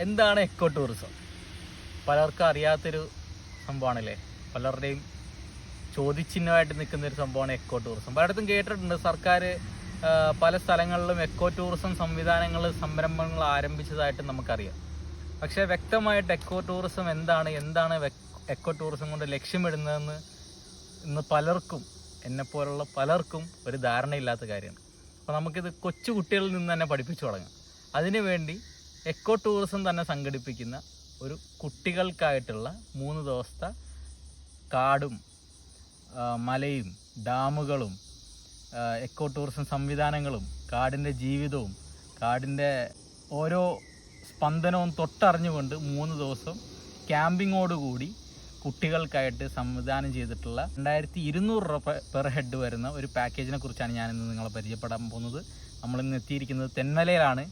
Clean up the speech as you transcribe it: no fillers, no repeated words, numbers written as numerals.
എന്താണ് eco tourism? പലർക്കും അറിയാത്തൊരു സംഭവമാണല്ലേ. പലരുടെയും ചോദ്യചിഹ്നമായിട്ട് നിൽക്കുന്നൊരു സംഭവമാണ് എക്കോ ടൂറിസം. പലയിടത്തും കേട്ടിട്ടുണ്ട് സർക്കാർ പല സ്ഥലങ്ങളിലും എക്കോ ടൂറിസം സംവിധാനങ്ങൾ, സംരംഭങ്ങൾ ആരംഭിച്ചതായിട്ട് നമുക്കറിയാം. പക്ഷേ വ്യക്തമായിട്ട് എക്കോ ടൂറിസം എന്താണ് എക്കോ ടൂറിസം കൊണ്ട് ലക്ഷ്യമിടുന്നതെന്ന് ഇന്ന് പലർക്കും, എന്നെപ്പോലുള്ള പലർക്കും ഒരു ധാരണയില്ലാത്ത കാര്യമാണ്. അപ്പോൾ നമുക്കിത് കൊച്ചു കുട്ടികളിൽ നിന്ന് തന്നെ പഠിപ്പിച്ചു തുടങ്ങാം. അതിനുവേണ്ടി എക്കോ ടൂറിസം തന്നെ സംഘടിപ്പിക്കുന്ന ഒരു കുട്ടികൾക്കായിട്ടുള്ള 3 ദിവസത്തെ കാടും മലയും ഡാമുകളും എക്കോ ടൂറിസം സംവിധാനങ്ങളും കാടിൻ്റെ ജീവിതവും കാടിൻ്റെ ഓരോ സ്പന്ദനവും തൊട്ടറിഞ്ഞുകൊണ്ട് 3 ദിവസം ക്യാമ്പിങ്ങോടുകൂടി കുട്ടികൾക്കായിട്ട് സംവിധാനം ചെയ്തിട്ടുള്ള 2200 രൂപ പെർ ഹെഡ് വരുന്ന ഒരു പാക്കേജിനെ കുറിച്ചാണ് ഞാനിന്ന് നിങ്ങളെ പരിചയപ്പെടാൻ പോകുന്നത്. നമ്മളിന്ന് എത്തിയിരിക്കുന്നത് തെന്മലയിലാണ്.